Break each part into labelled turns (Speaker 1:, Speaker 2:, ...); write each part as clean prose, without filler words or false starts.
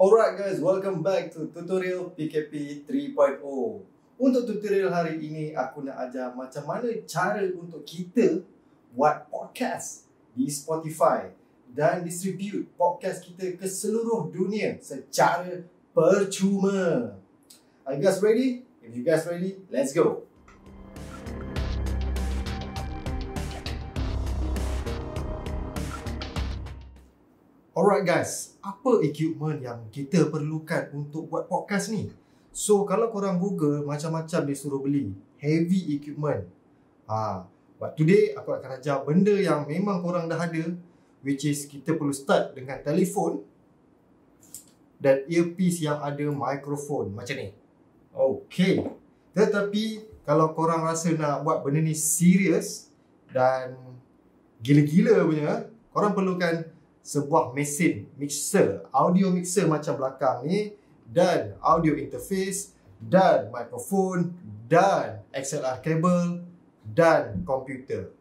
Speaker 1: Alright guys, welcome back to tutorial PKP 3.0. Untuk tutorial hari ini, aku nak ajar macam mana cara untuk kita buat podcast di Spotify dan distribute podcast kita ke seluruh dunia secara percuma. Are you guys ready? If you guys ready, let's go. Alright guys, apa equipment yang kita perlukan untuk buat podcast ni? So kalau korang Google, macam-macam dia suruh beli heavy equipment. But today aku akan ajar benda yang memang korang dah ada, which is kita perlu start dengan telefon dan earpiece yang ada mikrofon macam ni. Okay. Tetapi kalau korang rasa nak buat benda ni serius dan gila-gila punya, korang perlukan sebuah mesin mixer, audio mixer macam belakang ni, dan audio interface, dan mikrofon, dan XLR cable, dan komputer,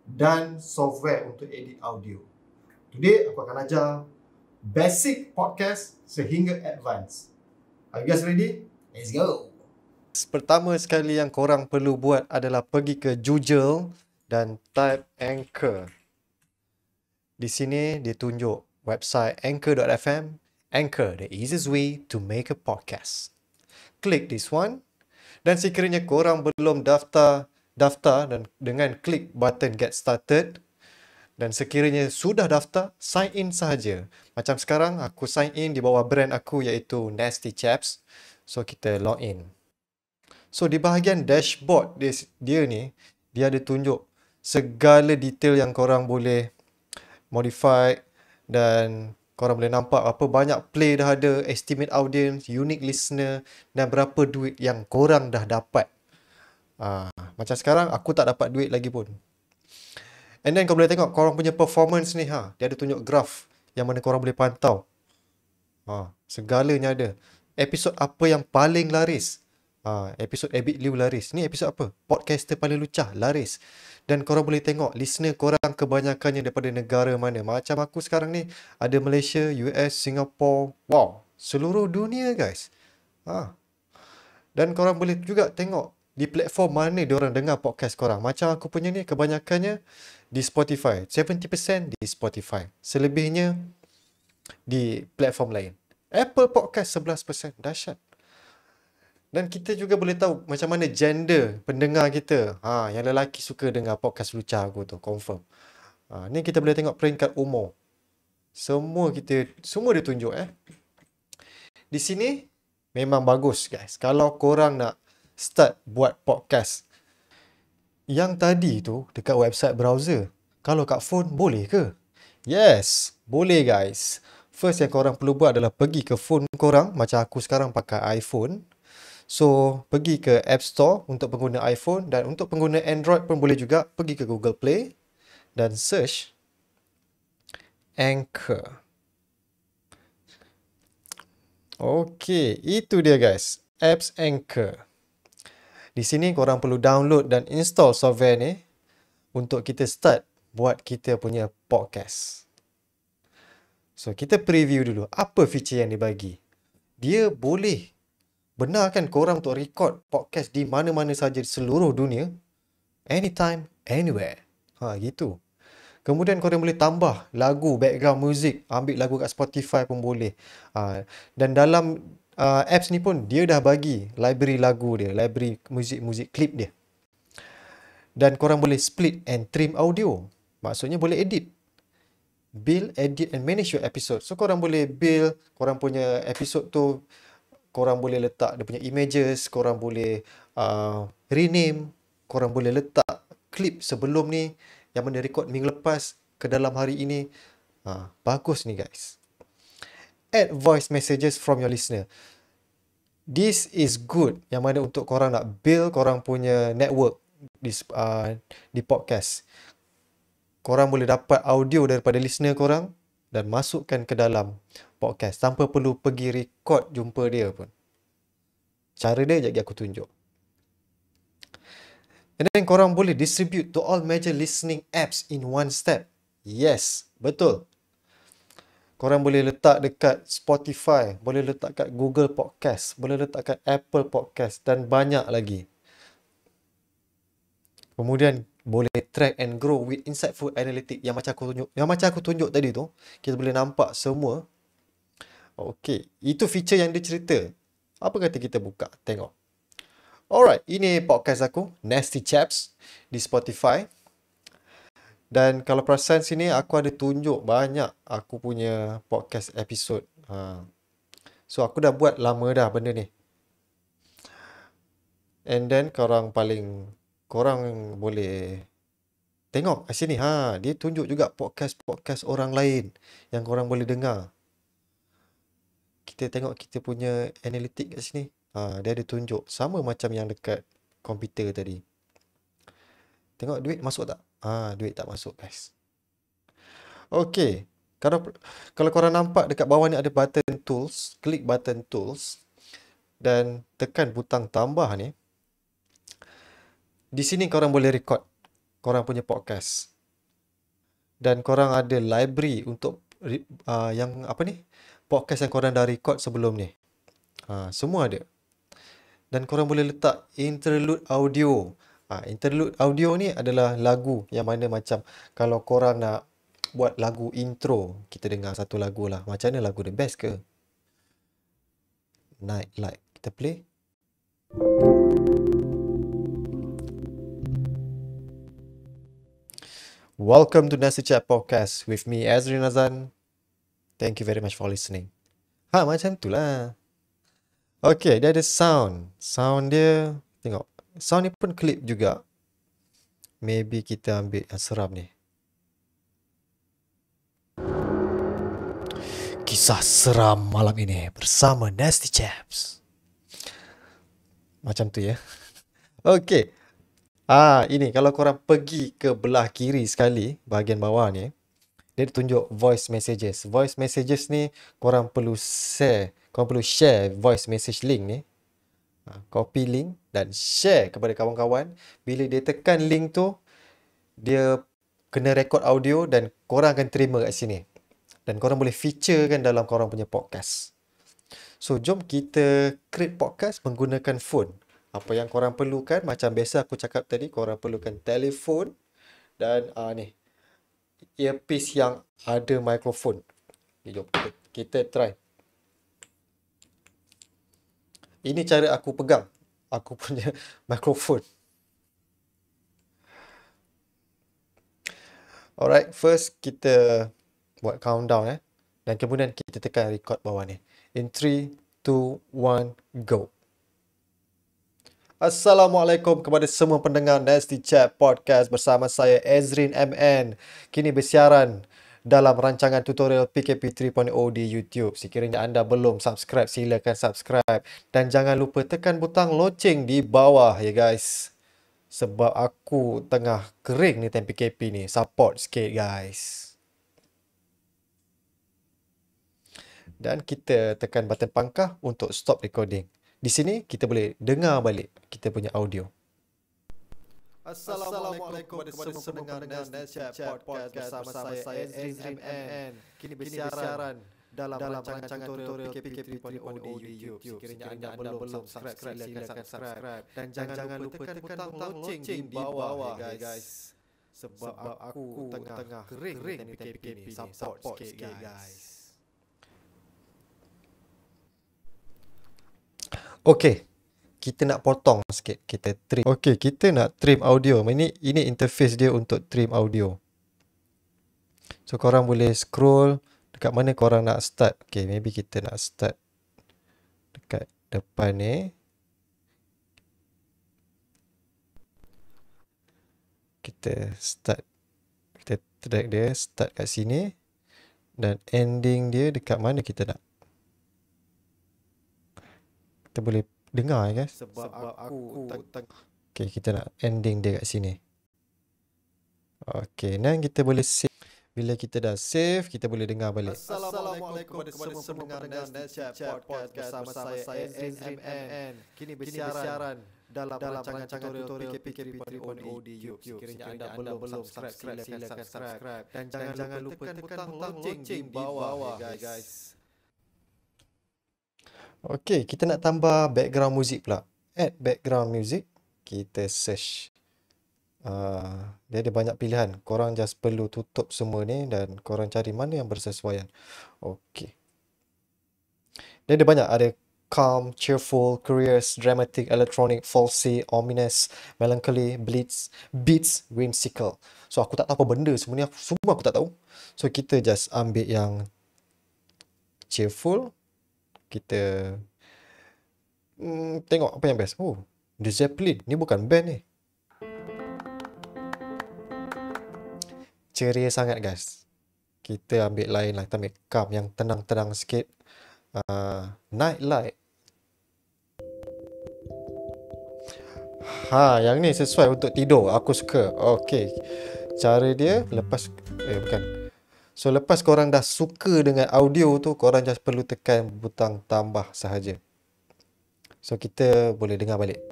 Speaker 1: dan software untuk edit audio. Today aku akan ajar basic podcast sehingga advance. Are you guys ready? Let's go. Pertama sekali yang korang perlu buat adalah pergi ke Google dan type Anchor. Di sini dia tunjuk website anchor.fm. Anchor, the easiest way to make a podcast. Klik this one. Dan sekiranya korang belum daftar dan dengan klik button get started. Dan sekiranya sudah daftar, sign in sahaja. Macam sekarang aku sign in di bawah brand aku iaitu Nasty Chaps. So kita log in. So di bahagian dashboard dia ni, dia ada tunjuk segala detail yang korang boleh modify, dan korang boleh nampak apa banyak play dah ada, estimate audience, unique listener, dan berapa duit yang korang dah dapat. Macam sekarang aku tak dapat duit lagi pun. And then kau boleh tengok korang punya performance ni, dia ada tunjuk graph yang mana korang boleh pantau. Segalanya ada. Episod apa yang paling laris? Episod Abid Liu laris. Ni episod apa? Podcaster paling lucah laris. Dan korang boleh tengok listener korang kebanyakannya daripada negara mana. Macam aku sekarang ni ada Malaysia, US, Singapore. Wow, seluruh dunia guys. Dan korang boleh juga tengok di platform mana diorang dengar podcast korang. Macam aku punya ni kebanyakannya di Spotify. 70% di Spotify. Selebihnya di platform lain. Apple Podcast 11%. Dahsyat. Dan kita juga boleh tahu macam mana gender pendengar kita. Yang lelaki suka dengar podcast lucah aku tu, confirm. Ni kita boleh tengok peringkat umur. Semua dia tunjuk Di sini memang bagus guys. Kalau korang nak start buat podcast. Yang tadi tu dekat website browser. Kalau kat phone boleh ke? Yes, boleh guys. First yang korang perlu buat adalah pergi ke phone korang. Macam aku sekarang pakai iPhone. So, pergi ke App Store untuk pengguna iPhone, dan untuk pengguna Android pun boleh juga pergi ke Google Play dan search Anchor. Okey, itu dia guys, apps Anchor. Di sini korang perlu download dan install software ni untuk kita start buat kita punya podcast. So, kita preview dulu apa feature yang dibagi. Dia boleh benarkan korang untuk record podcast di mana-mana saja di seluruh dunia. Anytime, anywhere. Gitu. Kemudian korang boleh tambah lagu, background music. Ambil lagu kat Spotify pun boleh. Dan dalam apps ni pun dia dah bagi library lagu dia. Library muzik klip dia. Dan korang boleh split and trim audio. Maksudnya boleh edit. Build, edit and manage your episode. So korang boleh build korang punya episode tu. Korang boleh letak dia punya images, korang boleh rename, korang boleh letak klip sebelum ni yang mana record minggu lepas ke dalam hari ini. Bagus ni guys. Add voice messages from your listener. This is good yang mana untuk korang nak build korang punya network di podcast. Korang boleh dapat audio daripada listener korang dan masukkan ke dalam podcast tanpa perlu pergi record jumpa dia pun. Cara dia jadi aku tunjuk. And then korang boleh distribute to all major listening apps in one step. Yes, betul. Korang boleh letak dekat Spotify, boleh letak kat Google Podcast, boleh letak kat Apple Podcast dan banyak lagi. Kemudian boleh track and grow with insightful analytics yang macam aku tunjuk tadi tu. Kita boleh nampak semua. Okey, itu feature yang dia cerita. Apa kata kita buka, tengok. Alright, ini podcast aku, Nasty Chaps, di Spotify. Dan kalau perasan sini, aku ada tunjuk banyak aku punya podcast episode. So, aku dah buat lama dah benda ni. And then, korang boleh tengok kat sini. Dia tunjuk juga podcast-podcast orang lain yang korang boleh dengar. Kita tengok kita punya analitik kat sini. Dia ada tunjuk. Sama macam yang dekat komputer tadi. Tengok duit masuk tak? Duit tak masuk, guys. Okey. Kalau korang nampak dekat bawah ni ada button tools, klik button tools dan tekan butang tambah ni. Di sini korang boleh record korang punya podcast. Dan korang ada library untuk yang apa ni? Podcast yang korang dah record sebelum ni. Semua ada. Dan korang boleh letak interlude audio. Interlude audio ni adalah lagu yang mana macam kalau korang nak buat lagu intro, kita dengar satu lagu lah. Macam mana lagu dia? Best ke? Night Light. Kita play. Welcome to Nasty Chat Podcast with me, Azrin Azan. Thank you very much for listening. Macam tu lah. Okay, dia ada sound. Sound dia, tengok. Sound ni pun clip juga. Maybe kita ambil yang seram ni. Kisah seram malam ini bersama Nasty Chaps. Macam tu ya. Okay. Ini kalau korang pergi ke belah kiri sekali, bahagian bawah ni, dia tunjuk voice messages. Voice messages ni korang perlu share. Korang perlu share voice message link ni. Copy link dan share kepada kawan-kawan. Bila dia tekan link tu, dia kena record audio dan korang akan terima kat sini. Dan korang boleh featurekan dalam korang punya podcast. So, jom kita create podcast menggunakan phone. Apa yang korang perlukan, macam biasa aku cakap tadi, korang perlukan telefon dan ni, earpiece yang ada mikrofon. Jom kita try. Ini cara aku pegang aku punya mikrofon. Alright, first kita buat countdown dan kemudian kita tekan record bawah ni. In 3, 2, 1, go. Assalamualaikum kepada semua pendengar Nasty Chat Podcast bersama saya Azrin MN. Kini bersiaran dalam rancangan tutorial PKP 3.0 di YouTube. Sekiranya anda belum subscribe, silakan subscribe. Dan jangan lupa tekan butang loceng di bawah ya guys. Sebab aku tengah kering ni time PKP ni. Support sikit guys. Dan kita tekan button pangkah untuk stop recording. Di sini kita boleh dengar balik kita punya audio. Assalamualaikum kepada semua pendengar Nasty Chat Podcast bersama saya Azrin MN. Kini bersiaran dalam rancangan tutorial PKP 3.0 di YouTube. Sekiranya anda belum subscribe, silakan subscribe. Dan jangan lupa tekan butang loceng di bawah ya guys. Sebab aku tengah kering ni PKP ni. Support sikit guys. Okey, kita nak potong sikit, kita trim. Okey, kita nak trim audio. Ini interface dia untuk trim audio. So korang boleh scroll dekat mana korang nak start. Okey, maybe kita nak start dekat depan ni. Kita drag dia start kat sini dan ending dia dekat mana kita nak. Kita boleh dengar ya guys. Sebab aku okay, kita nak ending dia kat sini. Okay, dan kita boleh save. Bila kita dah save, kita boleh dengar balik.
Speaker 2: Assalamualaikum kepada semua pendengar Nasty Chat Podcast bersama saya Ezrin MN. Kini bersiaran dalam rancangan tutorial PKP.audio di YouTube. Sekiranya anda belum subscribe, silakan subscribe. Dan jangan lupa tekan lonceng di bawah guys.
Speaker 1: Okey, kita nak tambah background music pula. Add background music. Kita search. Dia ada banyak pilihan. Korang just perlu tutup semua ni dan korang cari mana yang bersesuaian. Okey. Dia ada banyak. Ada calm, cheerful, curious, dramatic, electronic, falsy, ominous, melancholy, beats, whimsical. So aku tak tahu apa benda semua ni. Semua aku tak tahu. So kita just ambil yang cheerful. Kita tengok apa yang best. Oh, The Zeppelin. Ni bukan band ni. Ceria sangat guys. Kita ambil lain lah. Kita ambil calm yang tenang-tenang sikit. Night light. Yang ni sesuai untuk tidur. Aku suka. Okay. Cara dia lepas bukan. So lepas korang dah suka dengan audio tu, korang just perlu tekan butang tambah sahaja. So kita boleh dengar balik.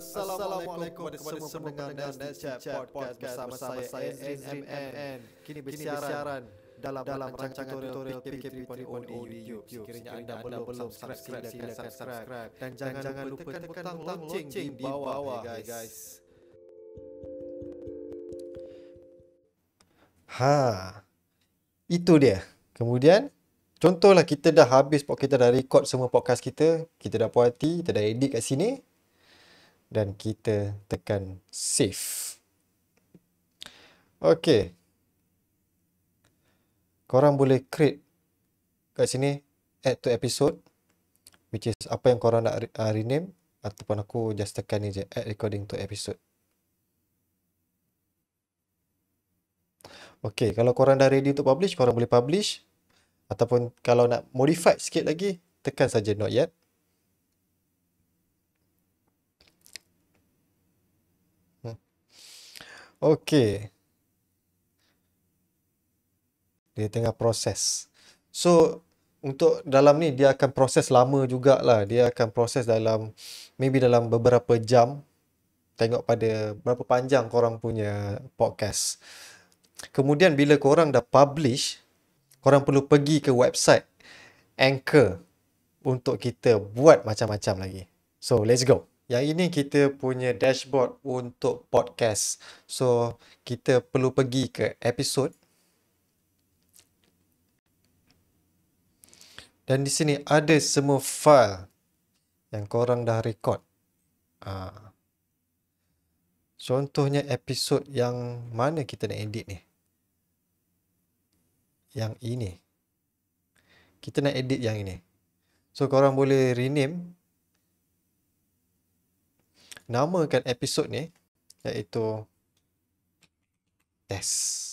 Speaker 2: Assalamualaikum kepada semua pendengar Nasty Chat Podcast bersama saya Ezrin MN. Kini bersiaran dalam rancangan tutorial PKP.audio di YouTube. Sekiranya anda belum subscribe, silakan subscribe. Dan jangan lupa tekan lonceng di bawah guys.
Speaker 1: Itu dia. Kemudian, contohlah kita dah habis, kita dah record semua podcast kita dah puas hati, kita dah edit kat sini dan kita tekan save. Okay. Korang boleh create kat sini add to episode, which is apa yang korang nak rename, ataupun aku just tekan ni je, add recording to episode. Okay, kalau korang dah ready untuk publish, korang boleh publish. Ataupun kalau nak modify sikit lagi, tekan saja not yet. Okay. Dia tengah proses. So, untuk dalam ni, dia akan proses lama jugalah. Dia akan proses maybe dalam beberapa jam. Tengok pada berapa panjang korang punya podcast. Kemudian bila korang dah publish, korang perlu pergi ke website Anchor untuk kita buat macam-macam lagi. So, let's go. Yang ini kita punya dashboard untuk podcast. So, kita perlu pergi ke episode. Dan di sini ada semua file yang korang dah record. Contohnya episod yang mana kita nak edit ni? Yang ini. Kita nak edit yang ini. So korang boleh rename, namakan episod ni iaitu test.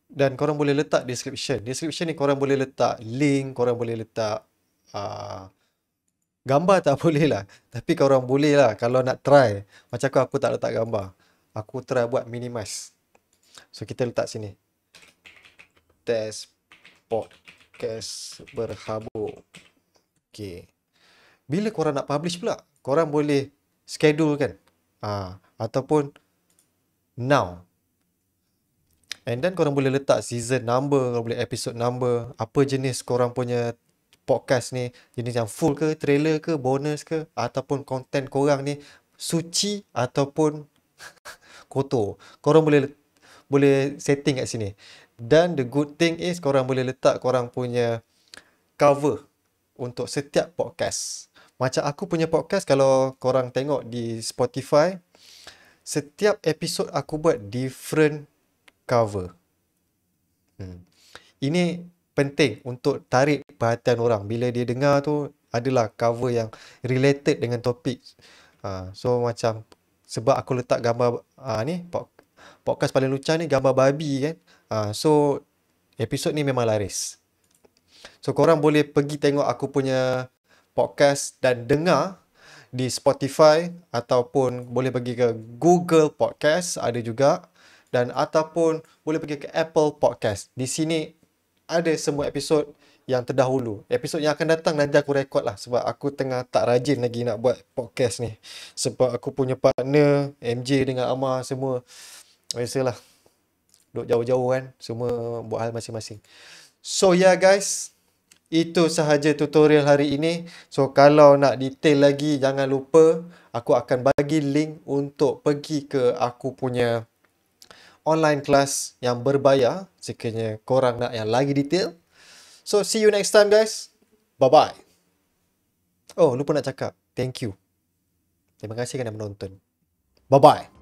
Speaker 1: Dan korang boleh letak description. Description ni korang boleh letak link, korang boleh letak gambar tak boleh lah. Tapi korang boleh lah kalau nak try. Macam aku tak letak gambar. Aku try buat minimize. So kita letak sini. Test podcast berhabuk. Okay. Bila korang nak publish pula, korang boleh schedule kan. Ataupun now. And then korang boleh letak season number, korang boleh episode number, apa jenis korang punya podcast ni, jenis yang full ke, trailer ke, bonus ke, ataupun konten korang ni suci ataupun kotor. Korang boleh setting kat sini. Dan the good thing is korang boleh letak korang punya cover untuk setiap podcast. Macam aku punya podcast, kalau korang tengok di Spotify, setiap episod aku buat different cover. Ini penting untuk tarik perhatian orang. Bila dia dengar tu adalah cover yang related dengan topik. So macam sebab aku letak gambar ni podcast paling lucah ni gambar babi kan. So episod ni memang laris. So korang boleh pergi tengok aku punya podcast dan dengar
Speaker 2: di Spotify ataupun boleh pergi ke Google Podcast ada juga, dan ataupun boleh pergi ke Apple Podcast. Di sini ada semua episod yang terdahulu. Episod yang akan datang nanti aku rekod lah, sebab aku tengah tak rajin lagi nak buat podcast ni. Sebab aku punya partner MJ dengan Amar semua, biasalah, duduk jauh-jauh kan, semua buat hal masing-masing. So yeah guys, itu sahaja tutorial hari ini. So kalau nak detail lagi, jangan lupa aku akan bagi link untuk pergi ke aku punya online class yang berbayar, sekiranya korang nak yang lagi detail. So see you next time guys. Bye-bye. Oh, lupa nak cakap, thank you. Terima kasih kerana menonton. Bye-bye.